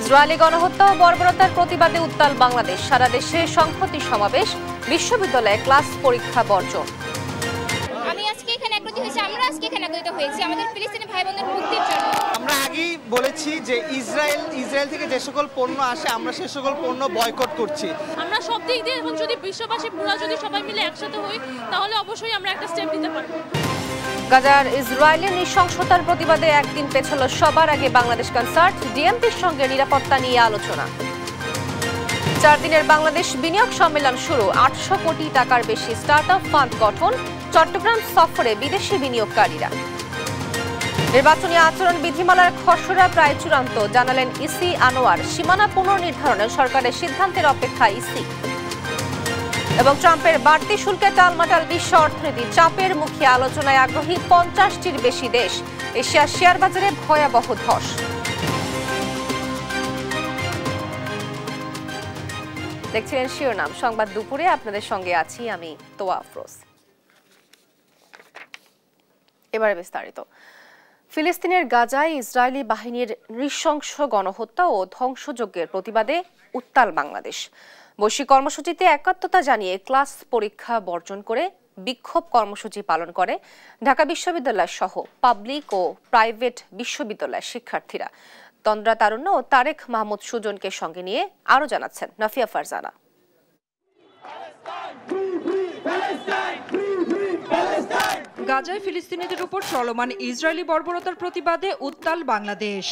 Israeli গণহত্যা ও বর্বরতার প্রতিবাদে উত্তাল বাংলাদেশ। সারা দেশে সংহতি সমাবেশ, বিশ্ববিদ্যালয়ে ক্লাস পরীক্ষা বর্জন। আমি আজকে এখানে একত্রিত হয়েছি, আমরা আজকে এখানে একত্রিত হয়েছি আমাদের ফিলিস্তিনি ভাই বোনদের মুক্তির জন্য। আমরা আগেই বলেছি যে ইসরায়েল থেকে যে সকল পণ্য আসে আমরা সে সকল পণ্য বয়কট করছি। আমরা সব দিক দিয়ে এখন যদি বিশ্ববাসী পুরো যদি সবাই মিলে একসাথে হই তাহলে অবশ্যই আমরা একটা স্টেপ নিতে পারব। গাজার ইসরায়েলের নৃশংসতার প্রতিবাদে একদিন পেছালো সবার আগে বাংলাদেশ কনসার্ট, ডিএমপির সঙ্গে নিরাপত্তা নিয়ে আলোচনা। 4 দিনের বাংলাদেশ বিনিয়োগ সম্মেলন শুরু, 800 কোটি টাকার বেশি স্টার্টআপ ফান্ড গঠন, চট্টগ্রাম সফরে বিদেশি বিনিয়োগকারীরা। নির্বাচনী আচরণ বিধিমালার খসড়া প্রায় চূড়ান্ত, জানালেন ইসি আনোয়ার। সীমানা পুনর্নির্ধারণে সরকারের সিদ্ধান্তের অপেক্ষায় ইসি। এবং ট্রাম্পের বাড়তি শুল্কে টালমাটাল বিশ্ব অর্থনীতি, চাপের মুখে আলোচনায় আগ্রহী 50টির বেশি দেশ। এশিয়ার শেয়ার বাজারে ভয়াবহ ধস। দেখছিলেন শিরোনাম সংবাদ দুপুরে, আপনাদের সঙ্গে আছি আমি তোয়া আফরোজ। এবারে বিস্তারিত। ফিলিস্তিনের গাজায় ইসরায়েলি বাহিনীর নৃশংস গণহত্যা ও ধ্বংসযজ্ঞের প্রতিবাদে উত্তাল বাংলাদেশ। বৈশ্বিক কর্মসূচিতে একাত্মতা জানিয়ে ক্লাস পরীক্ষা বর্জন করে বিক্ষোভ কর্মসূচি পালন করে ঢাকা বিশ্ববিদ্যালয় সহ পাবলিক ও প্রাইভেট বিশ্ববিদ্যালয়ের শিক্ষার্থীরা। তন্দ্রা তারুণ্য ও তারেক মাহমুদ সুজনকে সঙ্গে নিয়ে আরও জানাচ্ছেন নাফিয়া ফারজানা। গাজায় ফিলিস্তিনিদের উপর চলমান ইসরায়েলি বর্বরতার প্রতিবাদে উত্তাল বাংলাদেশ।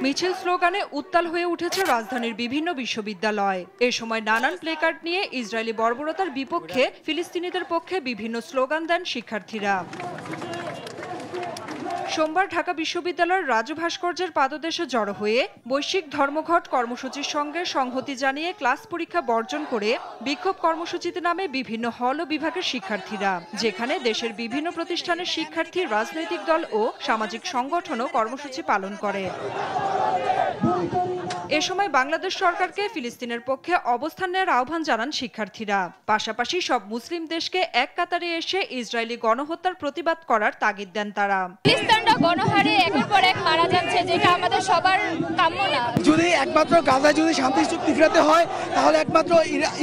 মিছিল স্লোগানে উত্তাল হয়ে উঠেছে রাজধানীর বিভিন্ন বিশ্ববিদ্যালয়। এ সময় নানান প্লেকার্ড নিয়ে ইসরায়েলি বর্বরতার বিপক্ষে ফিলিস্তিনিদের পক্ষে বিভিন্ন স্লোগান দেন শিক্ষার্থীরা। সোমবার ঢাকা বিশ্ববিদ্যালয়ের রাজু ভাস্কর্যের পাদদেশে জড়ো হয়ে বৈশ্বিক ধর্মঘট কর্মসূচির সঙ্গে সংহতি জানিয়ে ক্লাস পরীক্ষা বর্জন করে বিক্ষোভ কর্মসূচিতে নামে বিভিন্ন হল ও বিভাগের শিক্ষার্থীরা, যেখানে দেশের বিভিন্ন প্রতিষ্ঠানের শিক্ষার্থী, রাজনৈতিক দল ও সামাজিক সংগঠনও কর্মসূচি পালন করে। এ সময় বাংলাদেশ সরকারকে ফিলিস্তিনের পক্ষে অবস্থান নেওয়ার আহ্বান জানান শিক্ষার্থীরা। পাশাপাশি সব মুসলিম দেশকে এক কাতারে এসে ইসরায়েলি গণহত্যার প্রতিবাদ করার তাগিদ দেন তারা। খ্রিস্টানরা গণহারে একের পর এক মারা যাচ্ছে, যেটা আমাদের সবার কাম্য না। যদি একমাত্র গাজায় যদি শান্তি চুক্তি ফেরাতে হয় তাহলে একমাত্র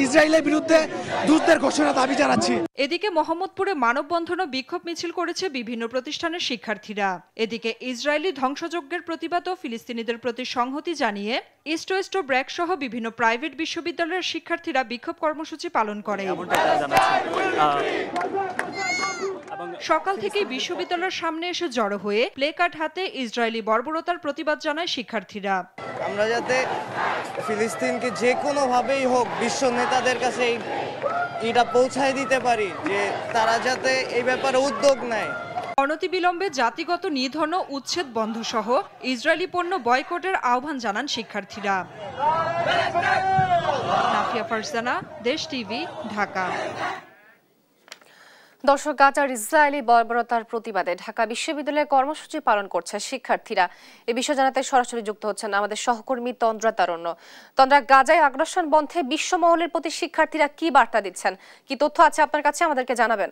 ইসরায়েলের বিরুদ্ধে যুদ্ধের ঘোষণা দাবি জানাচ্ছি। এদিকে মোহাম্মদপুরে মানববন্ধন ও বিক্ষোভ মিছিল করেছে বিভিন্ন প্রতিষ্ঠানের শিক্ষার্থীরা। এদিকে ইসরায়েলি ধ্বংসযজ্ঞের প্রতিবাদ ও ফিলিস্তিনিদের প্রতি সংহতি জানিয়ে ইস্ট ওয়েস্ট ও ব্র্যাক সহ বিভিন্ন প্রাইভেট বিশ্ববিদ্যালয়ের শিক্ষার্থীরা বিক্ষোভ কর্মসূচি পালন করে। সকাল থেকে বিশ্ববিদ্যালয়ের সামনে এসে জড়ো হয়ে প্লেকার্ড হাতে ইসরায়েলি বর্বরতার প্রতিবাদ জানায় শিক্ষার্থীরা। আমরা যাতে ফিলিস্তিনকে যে কোনোভাবেই হোক বিশ্ব নেতাদের কাছে এটা পৌঁছায় দিতে পারি যে তারা যাতে এই ব্যাপারে উদ্যোগ নেয়। অনতিবিলম্বে জাতিগত নিধন ও উচ্ছেদ বন্ধ সহ ইসরায়েলি পণ্য বয়কটের আহ্বান জানান শিক্ষার্থীরা। নাফিয়া ফারজানা, দেশ টিভি, ঢাকা। দর্শক, গাজার ইসরায়েলি বর্বরতার প্রতিবাদে ঢাকা বিশ্ববিদ্যালয়ে কর্মসূচি পালন করছে শিক্ষার্থীরা। এ বিষয়ে জানাতে সরাসরি যুক্ত হচ্ছেন আমাদের সহকর্মী তন্দ্রা তারুণ্য। তন্দ্রা, গাজায় আগ্রাসন বন্ধে বিশ্বমহলের প্রতি শিক্ষার্থীরা কি বার্তা দিচ্ছেন, কি তথ্য আছে আপনার কাছে, আমাদেরকে জানাবেন।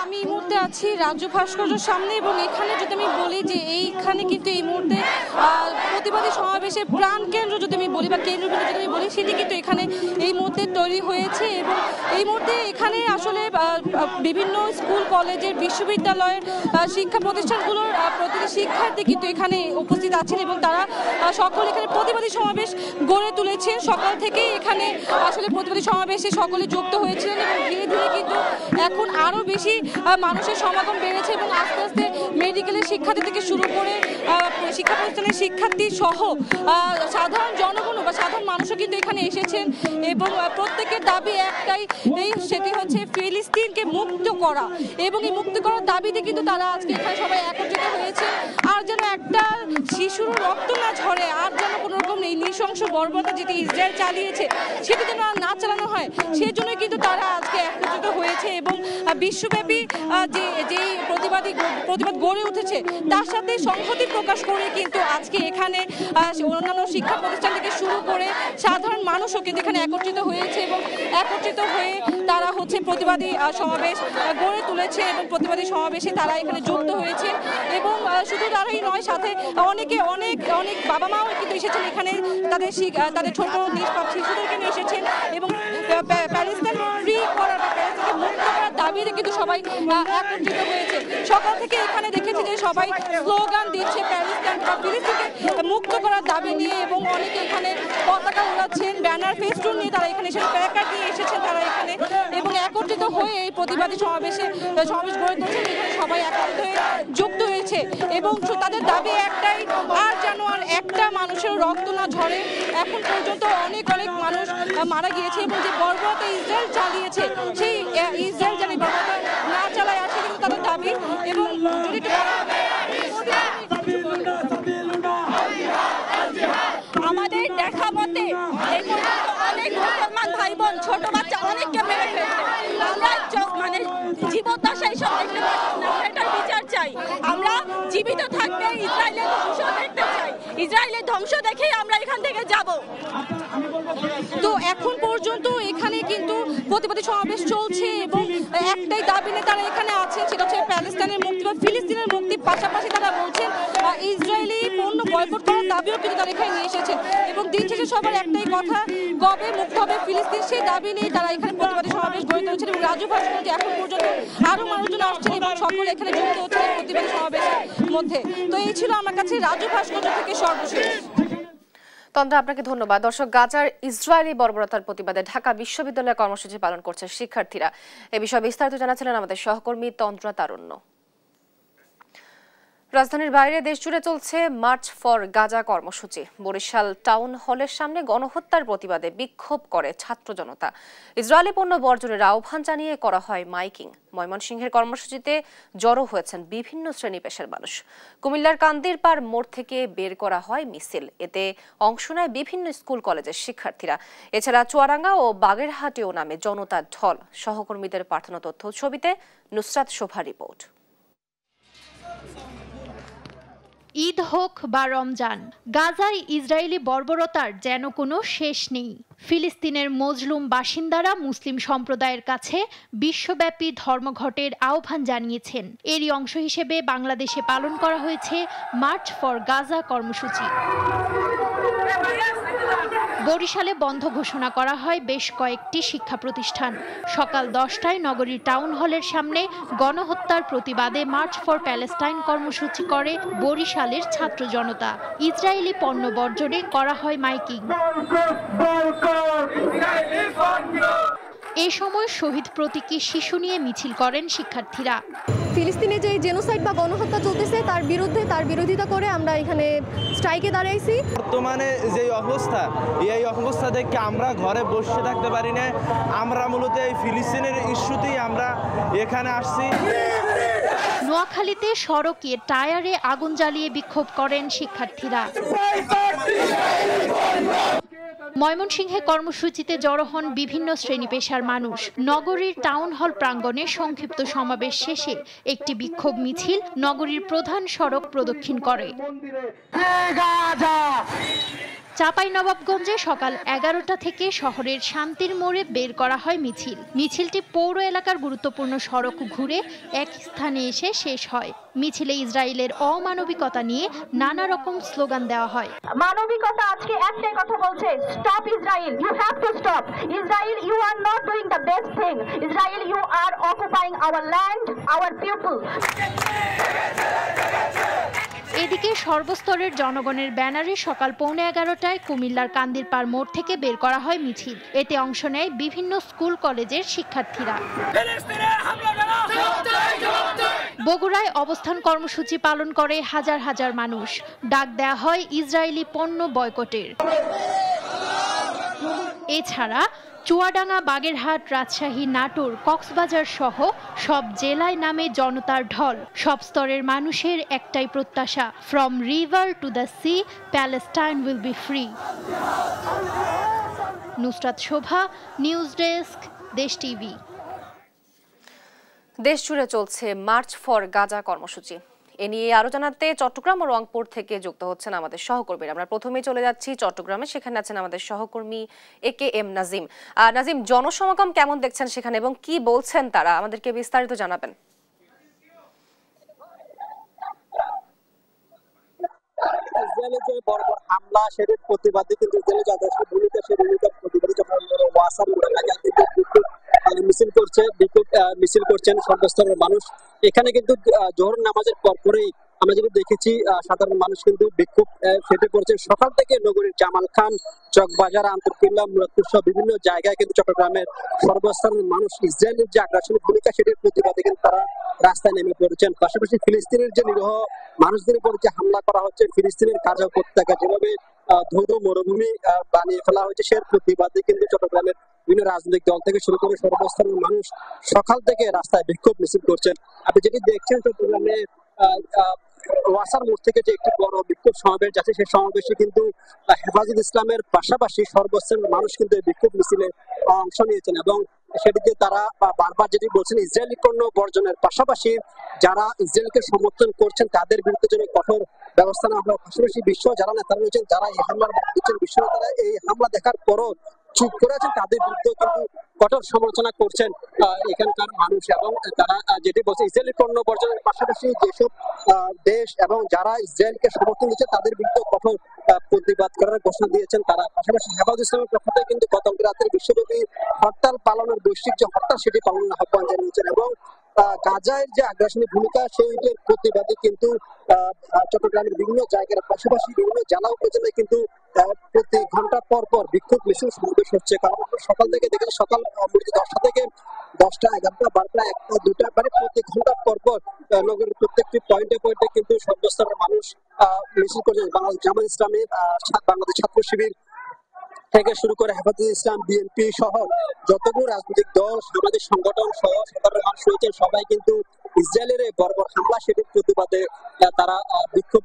আমি এই মুহূর্তে আছি রাজু ভাস্কর্যের সামনে এবং এখানে যদি আমি বলি যে এইখানে কিন্তু এই মুহূর্তে প্রতিবাদী সমাবেশের প্রাণ কেন্দ্র যদি আমি বলি বা কেন্দ্রবিন্দু যদি আমি বলি, সেটি কিন্তু এখানে এই মুহূর্তে তৈরি হয়েছে এবং এই মুহূর্তে এখানে আসলে বিভিন্ন স্কুল, কলেজের, বিশ্ববিদ্যালয়ের শিক্ষা প্রতিষ্ঠানগুলোর প্রতিটি শিক্ষার্থী কিন্তু এখানে উপস্থিত আছেন এবং তারা সকলে এখানে প্রতিবাদী সমাবেশ গড়ে তুলেছেন। সকাল থেকে এখানে আসলে প্রতিবাদী সমাবেশে সকলে যুক্ত হয়েছিলেন এবং ধীরে ধীরে কিন্তু এখন আরও বেশি মানুষের সমাগম বেড়েছে এবং আস্তে আস্তে মেডিকেলের শিক্ষার্থী থেকে শুরু করে শিক্ষা প্রতিষ্ঠানের শিক্ষার্থী সহ সাধারণ জনগণ বা সাধারণ মানুষও কিন্তু এখানে এসেছেন এবং প্রত্যেকের দাবি একটাই, সেটি হচ্ছে ফিলিস্তিনকে মুক্ত করা এবং এই মুক্ত করার দাবিতে কিন্তু তারা আজকে এখানে সবাই একত্রিত হয়েছে। আর যেন একটা শিশুর রক্ত না ঝরে, আর যেন কোনো রকম এই নৃশংস বর্বরতা যেটি ইসরায়েল চালিয়েছে সেটি যেন না চালানো হয়, সেই জন্য কিন্তু তারা আজকে একত্রিত হয়েছে এবং বিশ্বব্যাপী যেই প্রতিবাদ গড়ে উঠেছে তার সাথে সংহতি প্রকাশ করে কিন্তু আজকে এখানে অন্যান্য শিক্ষা প্রতিষ্ঠান থেকে শুরু করে সাধারণ মানুষও কিন্তু এখানে একত্রিত হয়েছে এবং একত্রিত হয়ে তারা হচ্ছে প্রতিবাদী সমাবেশ গড়ে তুলেছে এবং প্রতিবাদী সমাবেশে তারা এখানে যুক্ত হয়েছে এবং শুধু তারাই নয়, সাথে অনেক বাবা মাও কিন্তু এসেছেন এখানে তাদের ছোট নিষ্পাপ শিশুদেরকে নিয়ে এসেছেন এবং প্যালেস্টাইন ফ্রি করার বা প্যালেস্টাইনকে মুক্ত করার দাবিতে কিন্তু সবাই একত্রিত হয়েছে। সকাল থেকে এখানে দেখেছি যে সবাই স্লোগান দিচ্ছে প্যালেস্টাইন বা ফিলিস্তিনকে মুক্ত করার দাবি নিয়ে এবং অনেকে এখানে পতাকা উড়াচ্ছেন, ব্যানার ফেস্টুন নিয়ে তারা এখানে এসে প্ল্যাকার্ড নিয়ে এসেছেন তারা এখানে এবং একত্রিত হয়ে এই প্রতিবাদী সমাবেশ গড়ে তুলছেন। এখানে সবাই একত্রিত হয়ে যুক্ত হয়েছে এবং তাদের দাবি একটাই, আর যেন আর একটা মানুষের রক্ত না ঝরে। এখন পর্যন্ত অনেক মানুষ মারা গিয়েছে এবং যে বর্বরতা ইসরায়েল চালিয়েছে সেই ইসরায়েল যেন বর্বরতা না চালায় আছে কিন্তু তাদের দাবি। এবং আমাদের দেখা মতে এই পর্যন্ত অনেক মুসলমান ভাই বোন ছোট বাচ্চা অনেককে মেরে ফেলছে। আমরা মানে জীবদ্দশায় সব দেখতে পাচ্ছি না, এটার বিচার চাই। আমরা জীবিত থাকতে ইসরায়েলের ধ্বংস দেখতে চাই, ইসরায়েলের ধ্বংস দেখেই আমরা এখান থেকে যাব। তো এখন পর্যন্ত এখানে কিন্তু প্রতিবাদী সমাবেশ চলছে এবং একটাই দাবি নিয়ে তারা এখানে আছেন, সেটা হচ্ছে প্যালেস্টাইনের মুক্তি বা ফিলিস্তিনের মুক্তির পাশাপাশি তারা বলছেন ইসরায়েলি পণ্য বয়কট করার দাবিও কিন্তু তারা এখানে নিয়ে এসেছেন এবং দিন শেষে সবার একটাই কথা, কবে মুক্ত হবে ফিলিস্তিন, সেই দাবি নিয়ে তারা এখানে প্রতিবাদী সমাবেশ গড়ে তুলেছেন। এবং রাজু ভাস্কর্যে এখন পর্যন্ত আরো মানুষজন আসছেন এবং সকলে এখানে যুক্ত হচ্ছেন প্রতিবাদী সমাবেশের মধ্যে। তো এই ছিল আমার কাছে রাজু ভাস্কর্য থেকে সর্বশেষ। তন্দ্রা, আপনাকে ধন্যবাদ। দর্শক, গাজার ইসরায়েলি বর্বরতার প্রতিবাদে ঢাকা বিশ্ববিদ্যালয়ে কর্মসূচি পালন করছে শিক্ষার্থীরা। এ বিষয়ে বিস্তারিত জানাচ্ছিলেন আমাদের সহকর্মী তন্দ্রা তারুণ্য। রাজধানীর বাইরে দেশজুড়ে চলছে মার্চ ফর গাজা কর্মসূচি। বরিশাল টাউন হলের সামনে গণহত্যার প্রতিবাদে বিক্ষোভ করে ছাত্র জনতা। ইসরায়েলি পণ্য বর্জনের আহ্বান জানিয়ে করা হয় মাইকিং। ময়মনসিংহের কর্মসূচিতে জড়ো হয়েছেন বিভিন্ন শ্রেণী পেশার মানুষ। কুমিল্লার কান্দিরপাড় মোড় থেকে বের করা হয় মিছিল। এতে অংশ নেয় বিভিন্ন স্কুল কলেজের শিক্ষার্থীরা। এছাড়া চুয়াডাঙ্গা ও বাগেরহাটেও নামে জনতার ঢল। সহকর্মীদের পাঠানো তথ্য ছবিতে নুসরাত শোভা রিপোর্ট। ঈদ হোক বা রমজান, গাজায় ইসরায়েলি বর্বরতার যেন কোনো শেষ নেই। ফিলিস্তিনের মজলুম বাসিন্দারা মুসলিম সম্প্রদায়ের কাছে বিশ্বব্যাপী ধর্মঘটের আহ্বান জানিয়েছেন। এরই অংশ হিসেবে বাংলাদেশে পালন করা হয়েছে মার্চ ফর গাজা কর্মসূচি। বরিশালে বন্ধ ঘোষণা করা হয় বেশ কয়েকটি শিক্ষা প্রতিষ্ঠান। সকাল 10টায় নগরীর টাউন হলের সামনে গণহত্যার প্রতিবাদে মার্চ ফর প্যালেস্টাইন কর্মসূচি করে বরিশালের ছাত্র জনতা। ইসরায়েলি পণ্য বর্জনে করা হয় মাইকিং। এ সময় শহীদ প্রতীকী শিশু নিয়ে মিছিল করেন শিক্ষার্থীরা। ফিলিস্তিনে যে জেনোসাইড বা গণহত্যা চলতেছে তার বিরোধিতা করে আমরা এখানে স্ট্রাইকে দাঁড়াইছি। বর্তমানে যে অবস্থা, এই অবস্থা দেখে আমরা ঘরে বসে থাকতে পারি না। আমরা মূলত এই ফিলিস্তিনের ইস্যুতেই আমরা এখানে আসছি। নোয়াখালীতে সড়কে টায়ারে আগুন জ্বালিয়ে বিক্ষোভ করেন শিক্ষার্থীরা। ময়মনসিংহে কর্মসূচিতে জড়ো হন বিভিন্ন শ্রেণী পেশার মানুষ। নগরীর টাউন হল প্রাঙ্গণে সংক্ষিপ্ত সমাবেশ শেষে একটি বিক্ষোভ মিছিল নগরীর প্রধান সড়ক প্রদক্ষিণ করে। চাঁপাইনবাবগঞ্জে সকাল 11টা থেকে শহরের শান্তির মোড়ে বের করা হয় মিছিল। মিছিলটি পৌর এলাকার গুরুত্বপূর্ণ সড়ক ঘুরে এক স্থানে এসে শেষ হয়। মিছিলে ইসরায়েলের অমানবিকতা নিয়ে নানা রকম স্লোগান দেওয়া হয়। মানবিকতা আজকে একটাই কথা বলছে, stop Israel, you have to stop Israel, you are not doing the best thing Israel, you are occupying our land, our people. এদিকে সর্বস্তরের জনগণের ব্যানারে সকাল 11:15টায় কুমিল্লার কান্দিরপাড় মোড় থেকে বের করা হয় মিছিল। এতে অংশ নেয় বিভিন্ন স্কুল কলেজের শিক্ষার্থীরা। বগুড়ায় অবস্থান কর্মসূচি পালন করে হাজার হাজার মানুষ। ডাক দেয়া হয় ইসরায়েলি পণ্য বয়কটের। এছাড়া চুয়াডাঙ্গা, বাগেরহাট, রাজশাহী, নাটোর, কক্সবাজার সহ সব জেলায় নামে জনতার ঢল। সব স্তরের মানুষের একটাই প্রত্যাশা, from river to the sea, Palestine will be free. Nusrat Shobha, news desk, দেশ টিভি। দেশ জুড়ে চলছে মার্চ ফর গাজা কর্মসূচি। এ নিয়ে আরো জানাতে চট্টগ্রাম ও রংপুর থেকে যুক্ত হচ্ছেন আমাদের সহকর্মীরা। আমরা প্রথমেই চলে যাচ্ছি চট্টগ্রামে, সেখানে আছেন আমাদের সহকর্মী AKM নাজিম। নাজিম, জনসমাগম কেমন দেখছেন সেখানে এবং কি বলছেন তারা, আমাদেরকে বিস্তারিত জানাবেন। ইসরায়েলের যে বর্বর হামলা সেটির প্রতিবাদে কিন্তু ইসরায়েলের যথেষ্ট ভূমিকা, সেই ভূমিকার প্রতিবাদে যখন ওয়াসার এলাকায় কিন্তু মিছিল করছেন সর্বস্তরের মানুষ। এখানে কিন্তু জোহর নামাজের পরপরেই আমরা যদি দেখেছি সাধারণ মানুষ কিন্তু বিক্ষোভ ফেটে পড়ছে। সকাল থেকে নগরীর জামাল খান, চকবাজার, আন্তর্কিল্লা, মুরাদপুর সহ বিভিন্ন জায়গায় কিন্তু চট্টগ্রামের সর্বস্তরের মানুষ ইসরায়েলের যে আগ্রাসনের ভূমিকা সেটির প্রতিবাদে কিন্তু তারা রাস্তায় নেমে পড়েছেন। পাশাপাশি ফিলিস্তিনের যে নিরীহ মানুষদের উপর যে হামলা করা হচ্ছে, ফিলিস্তিনের গাজা উপত্যকা যেভাবে ধৌত মরুভূমি বানিয়ে ফেলা হয়েছে, সে প্রতিবাদে কিন্তু চট্টগ্রামের বিভিন্ন রাজনৈতিক দল থেকে শুরু করে সর্বস্তরের মানুষ সকাল থেকে রাস্তায় বিক্ষোভ মিছিল করছেন। আপনি যেটি দেখছেন চট্টগ্রামে ওয়াসার মোড় থেকে যে একটি বড় বিক্ষোভ সমাবেশ যাচ্ছে, সেই সমাবেশে কিন্তু হেফাজত ইসলামের পাশাপাশি সর্বস্তরের মানুষ কিন্তু এই বিক্ষোভ মিছিলে অংশ নিয়েছেন এবং সেটিতে তারা বারবার যেটি বলছেন, ইসরায়েলি পণ্য বর্জনের পাশাপাশি যারা ইসরায়েলকে সমর্থন করছেন তাদের বিরুদ্ধে যেন কঠোর ব্যবস্থা নেওয়া হয়। পাশাপাশি বিশ্ব যারা নেতারা রয়েছেন, যারা এই হামলার দিচ্ছেন, বিশ্ব নেতারা এই হামলা দেখার পরও চুপ করে আছেন, তাদের বিরুদ্ধে কিন্তু কঠোর সমালোচনা করছেন এখানকার মানুষ। এবং তারা যেটি বলছে, ইসরায়েলি পণ্য বর্জনের পাশাপাশি যেসব দেশ এবং যারা ইসরায়েলকে সমর্থন দিচ্ছে তাদের বিরুদ্ধে কঠোর প্রতিবাদ করার ঘোষণা দিয়েছেন তারা। পাশাপাশি হেফাজত ইসলামের পক্ষ থেকে কিন্তু গত রাতের বিশ্বব্যাপী হরতাল পালনের বৈশ্বিক যে হরতাল সেটি পালনের আহ্বান জানিয়েছেন এবং গাজায় যে আগ্রাসনের ভূমিকা সেইটির প্রতিবাদে কিন্তু চট্টগ্রামের বিভিন্ন জায়গার পাশাপাশি বিভিন্ন জেলা উপজেলায় কিন্তু প্রতি ঘন্টা পর পর বিক্ষোভ মিছিল সমাবেশ হচ্ছে। কারণ সকাল থেকে দেখেন, সকাল 10টা থেকে 10টা, 11টা, 12টা, 1টা, 2টা, মানে প্রতি ঘন্টা পর পর নগরের প্রত্যেকটি পয়েন্টে পয়েন্টে কিন্তু সর্বস্তরের মানুষ মিছিল করছে। বাংলাদেশ জামাত ইসলামী, বাংলাদেশ ছাত্র শিবির থেকে শুরু করে হেফাজত ইসলাম, বিএনপি সহ যতগুলো রাজনৈতিক দল, সামাজিক সংগঠন সহ সাধারণ মানুষ রয়েছেন, সবাই কিন্তু ইসরায়েলের এই বর্বর হামলা সেটির প্রতিবাদে তারা বিক্ষোভ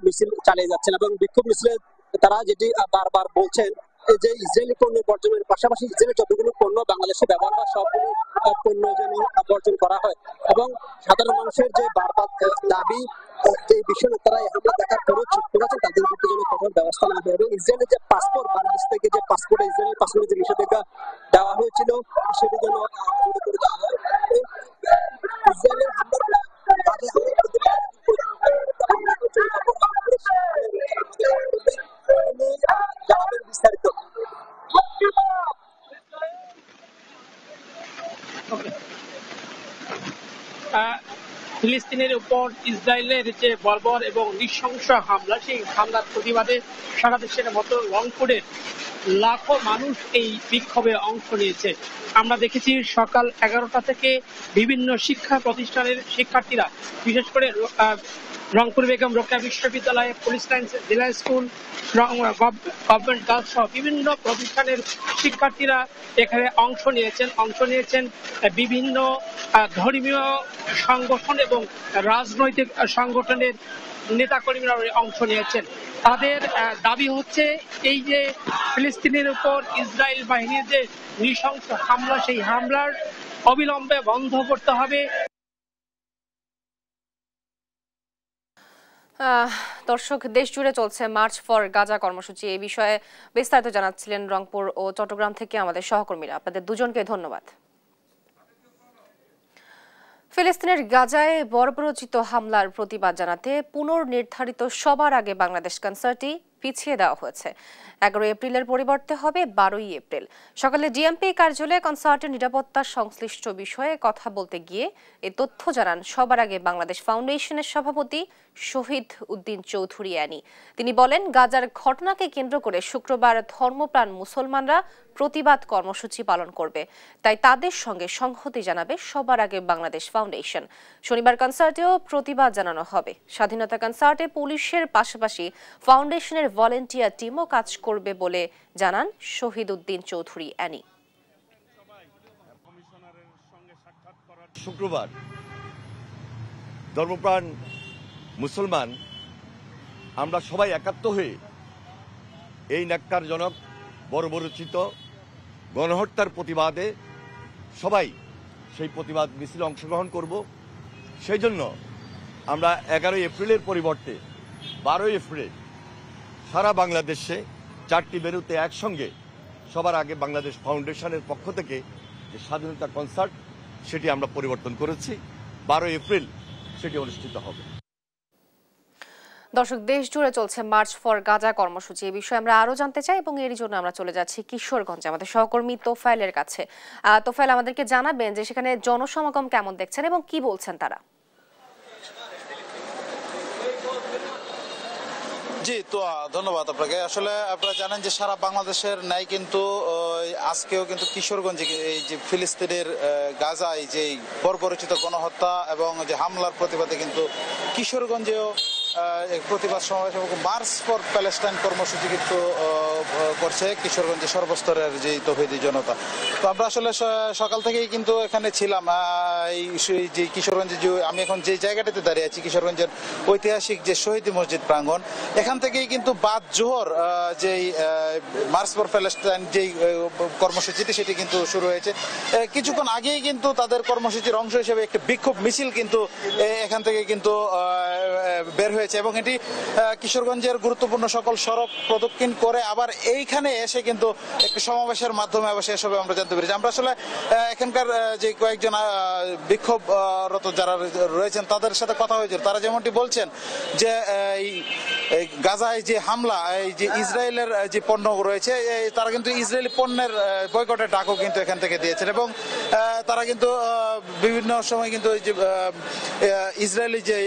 মিছিল চালিয়ে যাচ্ছেন এবং বিক্ষোভ মিছিলে তারা যেটি বারবার বলছেন যে ইসরায়েলি পণ্য বর্জনের পাশাপাশি ইসরায়েলের যতগুলো পণ্য বাংলাদেশে ব্যবহার হয় সবগুলো পণ্য যেন বর্জন করা হয় এবং সাধারণ মানুষের যে বারবার দাবি, যে বিষয় তারা এই হামলা দেখার পরেও চুপ করেছেন, তাদের বিরুদ্ধে যেন কঠোর ব্যবস্থা নেওয়া হয় এবং ইসরায়েলের যে পাসপোর্ট, বাংলাদেশ থেকে যে পাসপোর্ট, ইসরায়েলের পাসপোর্টের যে নিষেধাজ্ঞা দেওয়া হয়েছিল সেটি যেন বন্ধ করে দেওয়া হয়। ইসরায়েলের হামলার বিস্তারিত ফিলিস্তিনের উপর ইসরায়েলের যে বর্বর এবং নৃশংস হামলা, সেই হামলার প্রতিবাদে সারা দেশের মতো রংপুরের লাখো মানুষ এই বিক্ষোভে অংশ নিয়েছে। আমরা দেখেছি সকাল 11টা থেকে বিভিন্ন শিক্ষা প্রতিষ্ঠানের শিক্ষার্থীরা, বিশেষ করে রংপুর বেগম রোকেয়া বিশ্ববিদ্যালয়, পুলিশ লাইন্স জেলা স্কুল, গভর্নমেন্ট গার্লস সহ বিভিন্ন প্রতিষ্ঠানের শিক্ষার্থীরা এখানে অংশ নিয়েছেন বিভিন্ন ধর্মীয় সংগঠন এবং রাজনৈতিক সংগঠনের নেতাকর্মীরা অংশ নিয়েছেন। তাদের দাবি হচ্ছে এই যে ফিলিস্তিনের উপর ইসরায়েল বাহিনীর যে নৃশংস হামলা, সেই হামলার অবিলম্বে বন্ধ করতে হবে। দর্শক, দেশ জুড়ে চলছে মার্চ ফর গাজা কর্মসূচি। এই বিষয়ে বিস্তারিত জানাচ্ছিলেন রংপুর ও চট্টগ্রাম থেকে আমাদের সহকর্মীরা। আপনাদের দুজনকে ধন্যবাদ। ফিলিস্তিনের গাজায় বর্বরোচিত হামলার প্রতিবাদ জানাতে পুনর্নির্ধারিত সবার আগে বাংলাদেশ কনসার্টটি পিছিয়ে দেওয়া হয়েছে। 11 এপ্রিলের পরিবর্তে হবে 12ই এপ্রিল। সকালে ডিএমপি কার্যালয়ে কনসার্টের নিরাপত্তা সংশ্লিষ্ট বিষয়ে কথা বলতে গিয়ে এই তথ্য জানান সবার আগে বাংলাদেশ ফাউন্ডেশনের সভাপতি শহীদ উদ্দিন চৌধুরী অ্যানি। তিনি বলেন, গাজার ঘটনাকে কেন্দ্র করে শুক্রবার ধর্মপ্রাণ মুসলমানরা প্রতিবাদ কর্মসূচি পালন করবে, তাই তাদের সঙ্গে সংহতি জানাবে সবার আগে বাংলাদেশ ফাউন্ডেশন। শনিবার কনসার্টেও প্রতিবাদ জানানো হবে। স্বাধীনতা কনসার্টে পুলিশের পাশাপাশি ফাউন্ডেশনের ভলেন্টিয়ার টিমও কাজ করবে বলে জানান শহীদ উদ্দিন চৌধুরী অ্যানি। শুক্রবার ধর্মপ্রাণ মুসলমান আমরা সবাই একাত্ম হয়ে এই ন্যাক্কারজনক বর্বরোচিত গণহত্যার প্রতিবাদে সবাই সেই প্রতিবাদ মিছিলে অংশগ্রহণ করব। সেই জন্য আমরা 11 এপ্রিলের পরিবর্তে 12 এপ্রিল সারা বাংলাদেশে 4টি বেরুতে একসঙ্গে সবার আগে বাংলাদেশ ফাউন্ডেশনের পক্ষ থেকে যে স্বাধীনতা কনসার্ট সেটি আমরা পরিবর্তন করেছি। 12 এপ্রিল সেটি অনুষ্ঠিত হবে। দর্শক, দেশ জুড়ে চলছে মার্চ ফর গাজা কর্মসূচি। এই বিষয়ে আমরা আরো জানতে চাই এবং এর জন্য আমরা চলে যাচ্ছি কিশোরগঞ্জে আমাদের সহকর্মী তোফায়েলের কাছে। তোফায়েল, আমাদেরকে জানাবেন যে সেখানে জনসমাগম কেমন দেখছেন এবং কি বলছেন তারা। জি, তো ধন্যবাদ আপনাকে। আসলে আপনারা জানেন যে সারা বাংলাদেশের ন্যায় কিন্তু আজকেও কিন্তু কিশোরগঞ্জে এই যে ফিলিস্তিনের গাজায় যে বর্বরচিত গণহত্যা এবং যে হামলার প্রতিবাদে কিন্তু কিশোরগঞ্জেও প্রতিবাদ সমাবেশ এবং মার্চ ফর প্যালেস্টাইন কর্মসূচি কিন্তু করছে কিশোরগঞ্জের সর্বস্তরের যে তৌহিদি জনতা। তো আমরা আসলে সকাল থেকেই কিন্তু এখানে ছিলাম এই যে কিশোরগঞ্জে যে আমি এখন যে জায়গাটাতে দাঁড়িয়ে আছি, কিশোরগঞ্জের ঐতিহাসিক যে শহীদ মসজিদ প্রাঙ্গণ, এখান থেকেই কিন্তু বাদ জোহর যেই মার্চ ফর প্যালেস্টাইন যেই কর্মসূচিটি সেটি কিন্তু শুরু হয়েছে। কিছুক্ষণ আগেই কিন্তু তাদের কর্মসূচির অংশ হিসেবে একটি বিক্ষোভ মিছিল কিন্তু এখান থেকে কিন্তু বের হয়েছে এবং এটি কিশোরগঞ্জের গুরুত্বপূর্ণ সকল সড়ক প্রদক্ষিণ করে আবার এইখানে এসে কিন্তু একটি সমাবেশের মাধ্যমে আবার শেষ হবে আমরা জানতে পেরেছি। আমরা আসলে এখানকার যে কয়েকজন বিক্ষোভরত যারা রয়েছেন তাদের সাথে কথা হয়েছিল, তারা যেমনটি বলছেন যে এই গাজায় যে হামলা, এই যে ইসরায়েলের যে পণ্য রয়েছে তারা কিন্তু ইসরায়েলি পণ্যের বয়কটের ডাকও কিন্তু এখান থেকে দিয়েছেন এবং তারা কিন্তু বিভিন্ন সময় কিন্তু যে ইসরায়েলি যে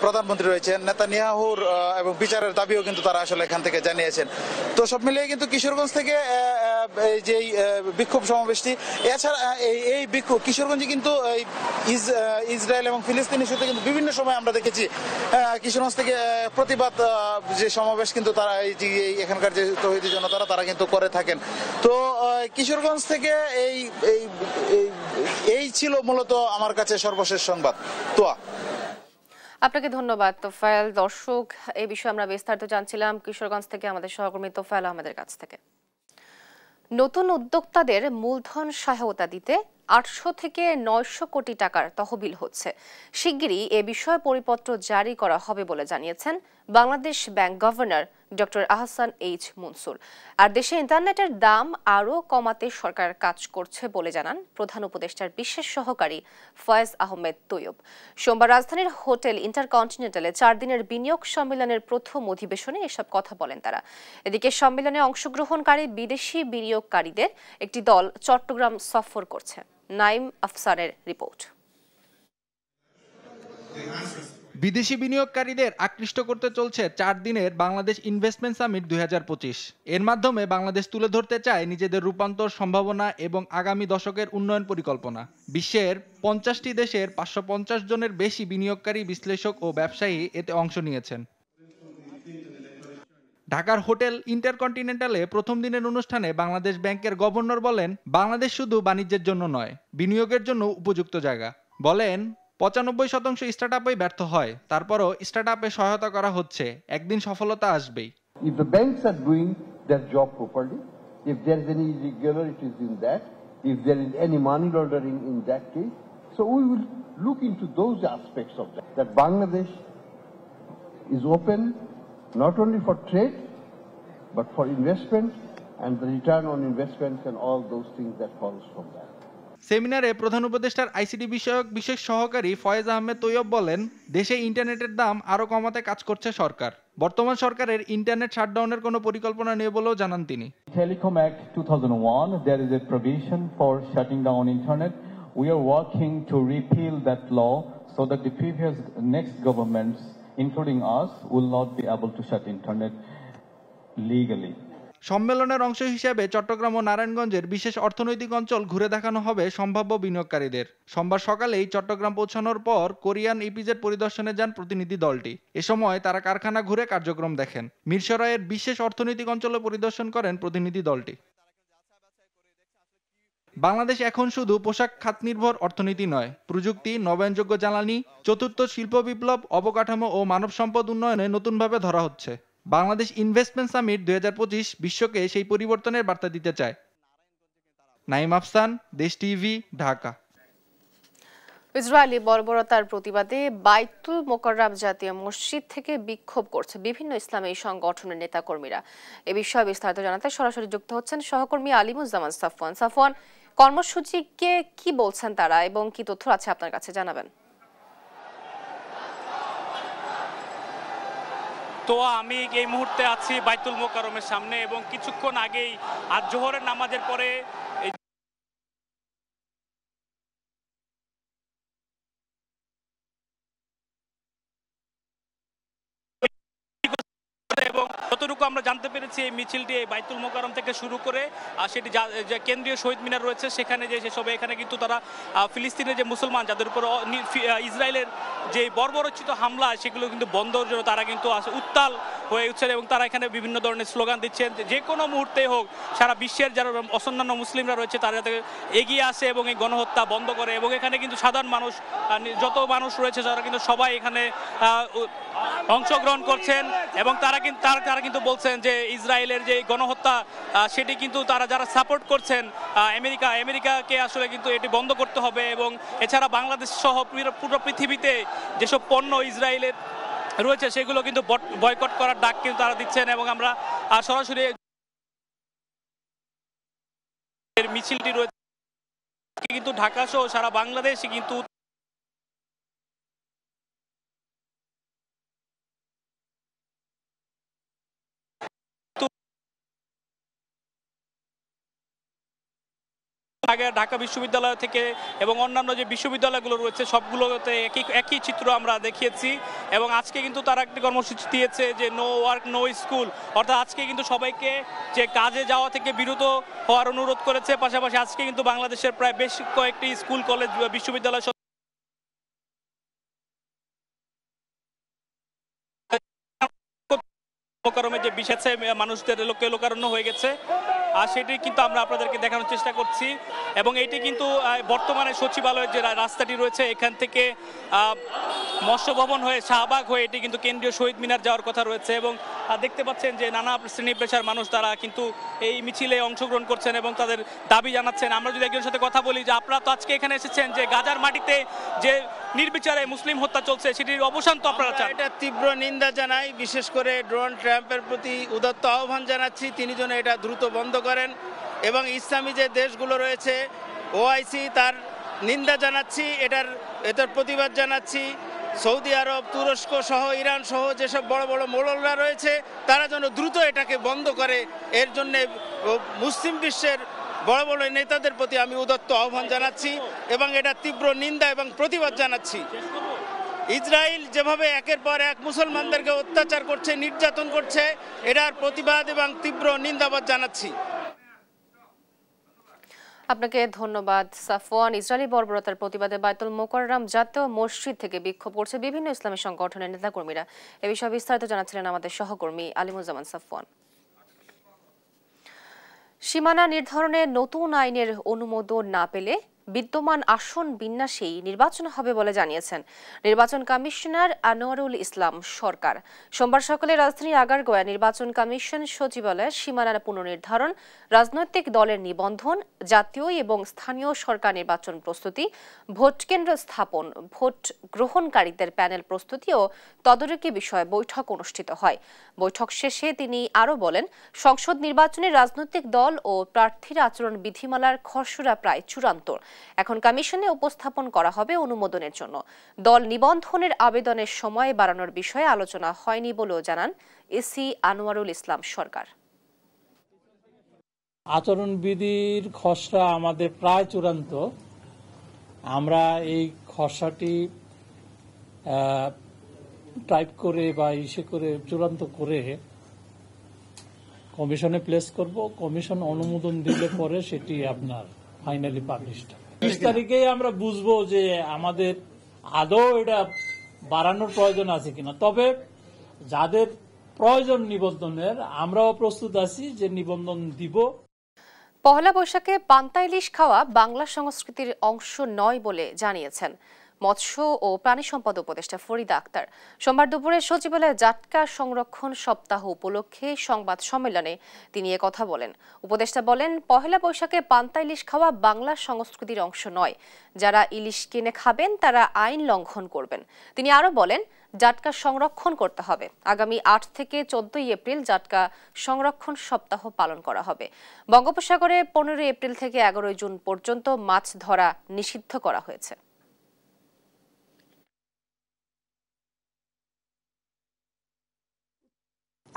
প্রধানমন্ত্রী রয়েছেন নেতানিয়াহুর এবং বিচারের দাবিও কিন্তু তারা আসলে এখান থেকে জানিয়েছেন। তো সব মিলিয়ে কিন্তু কিশোরগঞ্জ থেকে যে বিক্ষোভ সমাবেশটি, এছাড়া এই বিক্ষোভ কিশোরগঞ্জে কিন্তু ইসরায়েল এবং ফিলিস্তিন ইস্যুতে কিন্তু বিভিন্ন সময় আমরা দেখেছি কিশোরগঞ্জ থেকে প্রতিবাদ যে সমাবেশ কিন্তু তারা এখানকার যে তৌহিদি জনতারা তারা কিন্তু করে থাকেন। তো কিশোরগঞ্জ থেকে এই ছিল মূলত আমার কাছে সর্বশেষ সংবাদ। তোয়া, আপনাকে ধন্যবাদ তোফায়েল। দর্শক, এই বিষয়ে আমরা বিস্তারিত জানছিলাম কিশোরগঞ্জ থেকে আমাদের সহকর্মী তোফায়েল আহমেদের কাছ থেকে। নতুন উদ্যোক্তাদের মূলধন সহায়তা দিতে 800 থেকে 900 কোটি টাকার তহবিল হচ্ছে। শিগগিরই এ বিষয়ে পরিপত্র জারি করা হবে বলে জানিয়েছেন Bangladesh bank governor doctor Ahsan H Mansur. আর দেশে ইন্টারনেটের দাম আরও কমাতে সরকার কাজ করছে বলে জানান প্রধান উপদেষ্টার বিশেষ সহকারী ফয়েজ আহমেদ তৈয়ব। সোমবার রাজধানীর হোটেল ইন্টারকন্টিনেন্টালে 4 দিনের বিনিয়োগ সম্মেলনের প্রথম অধিবেশনে এসব কথা বলেন তারা। এদিকে সম্মেলনে অংশগ্রহণকারী বিদেশি বিনিয়োগকারীদের একটি দল চট্টগ্রাম সফর করছে। নাইম আফসারের রিপোর্ট। বিদেশি বিনিয়োগকারীদের আকৃষ্ট করতে চলছে 4 দিনের বাংলাদেশ ইনভেস্টমেন্ট সামিট 2025। এর মাধ্যমে বাংলাদেশ তুলে ধরতে চায় নিজেদের রূপান্তর সম্ভাবনা এবং আগামী দশকের উন্নয়ন পরিকল্পনা। বিশ্বের 50টি দেশের 550 জনের বেশি বিনিয়োগকারী, বিশ্লেষক ও ব্যবসায়ী এতে অংশ নিয়েছেন। ঢাকার হোটেল ইন্টারকন্টিনেন্টালে প্রথম দিনের অনুষ্ঠানে বাংলাদেশ ব্যাংকের গভর্নর বলেন, বাংলাদেশ শুধু বাণিজ্যের জন্য নয়, বিনিয়োগের জন্য উপযুক্ত জায়গা। বলেন, 95% স্টার্টআপই ব্যর্থ হয়, তারপরও স্টার্টআপে সহায়তা করা হচ্ছে, একদিন সফলতা আসবেই। If the banks are doing their job properly, if there is any irregularities in that, if there is any money laundering in that case, so we will look into those aspects of that. That Bangladesh is open not only for trade, but for investment and the return on investments and all those things that follows from that. সেমিনারে প্রধান উপদেষ্টার ICT বিষয়ক বিশেষ সহকারী ফয়েজ আহমেদ তৈয়ব বলেন, দেশে ইন্টারনেটের দাম আরও কমাতে কাজ করছে সরকার। বর্তমান সরকারের ইন্টারনেট শাটডাউনের কোনো পরিকল্পনা নেই বলেও জানান তিনি। Telecom Act 2001, there is a provision for shutting down internet. We are working to repeal that law so that the previous next governments, including us, will not be able to shut internet legally. সম্মেলনের অংশ হিসেবে চট্টগ্রাম ও নারায়ণগঞ্জের বিশেষ অর্থনৈতিক অঞ্চল ঘুরে দেখানো হবে সম্ভাব্য বিনিয়োগকারীদের। সোমবার সকালেই চট্টগ্রাম পৌঁছানোর পর কোরিয়ান ইপিজেড পরিদর্শনে যান প্রতিনিধি দলটি। এ সময় তারা কারখানা ঘুরে কার্যক্রম দেখেন। মিরসরাইয়ের বিশেষ অর্থনৈতিক অঞ্চলে পরিদর্শন করেন প্রতিনিধি দলটি। বাংলাদেশ এখন শুধু পোশাক খাত নির্ভর অর্থনীতি নয়, প্রযুক্তি, নবায়নযোগ্য জ্বালানি, চতুর্থ শিল্প বিপ্লব, অবকাঠামো ও মানব সম্পদ উন্নয়নে নতুনভাবে ধরা হচ্ছে। বাংলাদেশ ইনভেস্টমেন্ট সামিট 2025 বিশ্বকে সেই পরিবর্তনের বার্তা দিতে চায়। নাইম আফসান, দেশ টিভি, ঢাকা। ইসরায়েলি বর্বরতার প্রতিবাদে বাইতুল মোকাররম জাতীয় মসজিদ থেকে বিক্ষোভ করছে বিভিন্ন ইসলামী সংগঠনের নেতাকর্মীরা। এ বিষয়ে বিস্তারিত জানাতে সরাসরি যুক্ত হচ্ছেন সহকর্মী আলিমুজ্জামান সাফওয়ান। সাফওয়ান, কর্মসূচিকে কি বলছেন তারা এবং কি তথ্য আছে আপনার কাছে জানাবেন? তো আমি এই মুহূর্তে আছি বাইতুল মোকাররমের সামনে এবং কিছুক্ষণ আগেই আজ জোহরের নামাজের পরে এবং যতটুকু আমরা জানতে পেরেছি এই মিছিলটি বাইতুল মোকাররম থেকে শুরু করে সেটি যে কেন্দ্রীয় শহীদ মিনার রয়েছে সেখানে যে শেষ হবে। এখানে কিন্তু তারা ফিলিস্তিনের যে মুসলমান যাদের উপর ইসরায়েলের যে বর্বরোচিত হামলা সেগুলো কিন্তু বন্ধের জন্য তারা কিন্তু উত্তাল হয়ে উঠছেন এবং তারা এখানে বিভিন্ন ধরনের স্লোগান দিচ্ছেন যে কোনো মুহূর্তে হোক সারা বিশ্বের যারা অন্যান্য মুসলিমরা রয়েছে তারা যাতে এগিয়ে আসে এবং এই গণহত্যা বন্ধ করে। এবং এখানে কিন্তু সাধারণ মানুষ যত মানুষ রয়েছে তারা কিন্তু সবাই এখানে অংশগ্রহণ করছেন এবং তারা কিন্তু বলছেন যে ইসরায়েলের যে গণহত্যা সেটি কিন্তু তারা যারা সাপোর্ট করছেন আমেরিকাকে আসলে কিন্তু এটি বন্ধ করতে হবে। এবং এছাড়া বাংলাদেশ সহ পুরো পৃথিবীতে যেসব পণ্য ইসরায়েলের রয়েছে সেগুলো কিন্তু বয়কট করার ডাক কিন্তু তারা দিচ্ছেন। এবং আমরা সরাসরি মিছিলটি রয়েছে কিন্তু ঢাকা সহ সারা বাংলাদেশে কিন্তু ঢাকা বিশ্ববিদ্যালয় থেকে এবং অন্যান্য যে বিশ্ববিদ্যালয়গুলো রয়েছে সবগুলোতে একই চিত্র আমরা দেখিয়েছি। এবং আজকে কিন্তু তারা একটি কর্মসূচি দিয়েছে যে নো ওয়ার্ক নো স্কুল, অর্থাৎ আজকে কিন্তু সবাইকে যে কাজে যাওয়া থেকে বিরত হওয়ার অনুরোধ করেছে। পাশাপাশি আজকে কিন্তু বাংলাদেশের প্রায় বেশ কয়েকটি স্কুল কলেজ বিশ্ববিদ্যালয় মোকাররমের যে বিষয় মানুষদের লোকারণ্য হয়ে গেছে আর সেটি কিন্তু আমরা আপনাদেরকে দেখানোর চেষ্টা করছি। এবং এটি কিন্তু বর্তমানে সচিবালয়ের যে রাস্তাটি রয়েছে এখান থেকে মৎস্য ভবন হয়ে শাহবাগ হয়ে এটি কিন্তু কেন্দ্রীয় শহীদ মিনার যাওয়ার কথা রয়েছে। এবং দেখতে পাচ্ছেন যে নানা শ্রেণী পেশার মানুষ তারা কিন্তু এই মিছিলে অংশগ্রহণ করছেন এবং তাদের দাবি জানাচ্ছেন। আমরা যদি একজনের সাথে কথা বলি যে আপনারা তো আজকে এখানে এসেছেন যে গাজার মাটিতে যে নির্বিচারে মুসলিম হত্যা চলছে সেটির অবসান তো আপনারা চান। এটা তীব্র নিন্দা জানাই, বিশেষ করে ডোনাল্ড ট্রাম্পের প্রতি উদাত্ত আহ্বান জানাচ্ছি তিনি যেন এটা দ্রুত বন্ধ করেন। এবং ইসলামী যে দেশগুলো রয়েছে ওআইসি তার নিন্দা জানাচ্ছি, এটার প্রতিবাদ জানাচ্ছি। সৌদি আরব, তুরস্ক সহ ইরান সহ যেসব বড় বড় মোড়লরা রয়েছে তারা যেন দ্রুত এটাকে বন্ধ করে। এর জন্য মুসলিম বিশ্বের বড় বড় নেতাদের প্রতি আমি উদাত্ত আহ্বান জানাচ্ছি এবং এটা তীব্র নিন্দা এবং প্রতিবাদ জানাচ্ছি। ইসরায়েল যেভাবে একের পর এক মুসলমানদেরকে অত্যাচার করছে, নির্যাতন করছে, এটার প্রতিবাদ এবং তীব্র নিন্দাবাদ জানাচ্ছি। আপনাকে ধন্যবাদ সাফওয়ান। ইসরায়েলি বর্বরতার প্রতিবাদে বাইতুল মোকাররম জাতীয় মসজিদ থেকে বিক্ষোভ করছে বিভিন্ন ইসলামী সংগঠনের নেতাকর্মীরা। এ বিষয়ে বিস্তারিত জানাচ্ছিলেন আমাদের সহকর্মী আলিমুজ্জামান সাফওয়ান। সীমানা নির্ধারণে নতুন আইনের অনুমোদন না পেলে বিদ্যমান আসন বিন্যাসেই নির্বাচন হবে বলে জানিয়েছেন নির্বাচন কমিশনার আনোয়ারুল ইসলাম সরকার। সোমবার সকালে রাজধানীর আগারগাঁওয়ে নির্বাচন কমিশন সচিবালয়ে সীমানার পুনর্নির্ধারণ, রাজনৈতিক দলের নিবন্ধন, জাতীয় এবং স্থানীয় সরকার নির্বাচন প্রস্তুতি, ভোট কেন্দ্র স্থাপন, ভোট গ্রহণকারীদের প্যানেল প্রস্তুতি ও তদারকি বিষয়ে বৈঠক অনুষ্ঠিত হয়। বৈঠক শেষে তিনি আরও বলেন, সংসদ নির্বাচনে রাজনৈতিক দল ও প্রার্থীর আচরণ বিধিমালার খসড়া প্রায় চূড়ান্ত। এখন কমিশনে উপস্থাপন করা হবে অনুমোদনের জন্য। দল নিবন্ধনের আবেদনের সময় বাড়ানোর বিষয়ে আলোচনা হয়নি বলেও জানান এসি আনোয়ারুল ইসলাম সরকার। আচরণবিধির খসড়া আমাদের প্রায় চূড়ান্ত। আমরা এই খসড়াটি টাইপ করে বা ইসে করে চূড়ান্ত করে কমিশনে প্লেস করব। কমিশন অনুমোদন দিলে পরে সেটি আপনার ফাইনালি পাবলিশড। 20 তারিখেই আমরা বুঝবো যে আমাদের আদৌ এটা বাড়ানোর প্রয়োজন আছে কিনা। তবে যাদের প্রয়োজন নিবন্ধনের আমরাও প্রস্তুত আছি যে নিবন্ধন দিব। পহেলা বৈশাখে পান্তা ইলিশ খাওয়া বাংলা সংস্কৃতির অংশ নয় বলে জানিয়েছেন মৎস্য ও প্রাণী সম্পদ উপদেষ্টা ফরিদা আক্তার। সোমবার দুপুরে সচিবালয়ে জাটকা সংরক্ষণ সপ্তাহ উপলক্ষে সংবাদ সম্মেলনে তিনি কথা বলেন। উপদেষ্টা বলেন, পহেলা বৈশাখে পান্তা ইলিশ খাওয়া বাংলা সংস্কৃতির অংশ নয়। যারা ইলিশ কিনে খাবেন তারা আইন লঙ্ঘন করবেন। তিনি আরো বলেন, জাটকা সংরক্ষণ করতে হবে। আগামী 8 থেকে 14 এপ্রিল জাটকা সংরক্ষণ সপ্তাহ পালন করা হবে। বঙ্গোপসাগরে 15 এপ্রিল থেকে 11 জুন পর্যন্ত মাছ ধরা নিষিদ্ধ করা হয়েছে।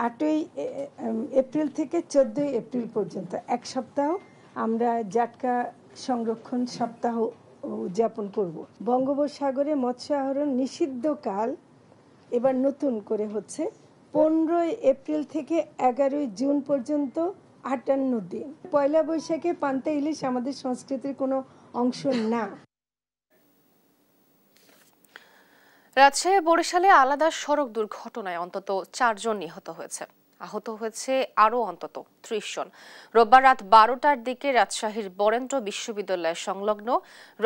8 এপ্রিল থেকে 14 এপ্রিল পর্যন্ত এক সপ্তাহ আমরা জাটকা সংরক্ষণ সপ্তাহ উদযাপন করব। বঙ্গোপসাগরে মৎস্য আহরণ নিষিদ্ধকাল এবার নতুন করে হচ্ছে 15 এপ্রিল থেকে 11 জুন পর্যন্ত 58 দিন। পয়লা বৈশাখে পান্তা ইলিশ আমাদের সংস্কৃতির কোনো অংশ না। রাজশাহী বরিশালে আলাদা সড়ক দুর্ঘটনায় অন্তত 4 জন নিহত হয়েছে। আহত হয়েছে আরও অন্তত 30 জন। রোববার রাত 12টার দিকে রাজশাহীর বরেন্দ্র বিশ্ববিদ্যালয় সংলগ্ন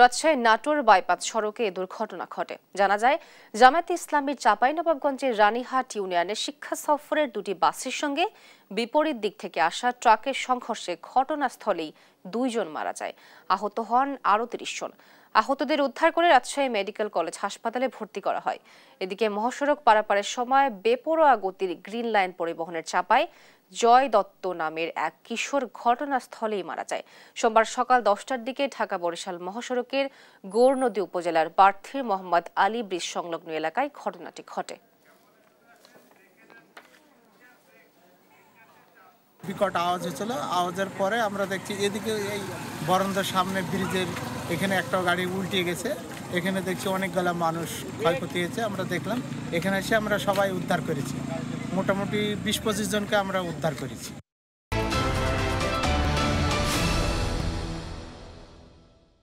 রাজশাহী নাটোর বাইপাস সড়কে এ দুর্ঘটনা ঘটে। জানা যায়, জামায়াতে ইসলামীর চাঁপাইনবাবগঞ্জের রানীহাট ইউনিয়নের শিক্ষা সফরের 2টি বাসের সঙ্গে বিপরীত দিক থেকে আসা ট্রাকের সংঘর্ষে ঘটনাস্থলেই 2 জন মারা যায়। আহত হন আরও 30 জন। আহতদের উদ্ধার করে রাজশাহী মেডিকেল কলেজ হাসপাতালে ভর্তি করা হয়। এদিকে মহাসড়ক পারাপারের সময় বেপরোয়া গতির গ্রিন লাইন পরিবহনের চাপায় জয় দত্ত নামের এক কিশোর ঘটনাস্থলেই মারা যায়। সোমবার সকাল 10টার দিকে ঢাকা বরিশাল মহাসড়কের গৌরনদী উপজেলার প্রার্থীর মোহাম্মদ আলী ব্রিজ সংলগ্ন এলাকায় ঘটনাটি ঘটে। বিকট আওয়াজ হয়েছিল। আওয়াজের পরে আমরা দেখছি এদিকে এই বরন্দার সামনে ব্রিজের এখানে একটা গাড়ি উল্টে গেছে। এখানে দেখছি অনেকগুলো মানুষ ক্ষয়ক্ষতি হয়েছে। আমরা দেখলাম, এখানে এসে আমরা সবাই উদ্ধার করেছি। মোটামুটি 20-25 জনকে আমরা উদ্ধার করেছি।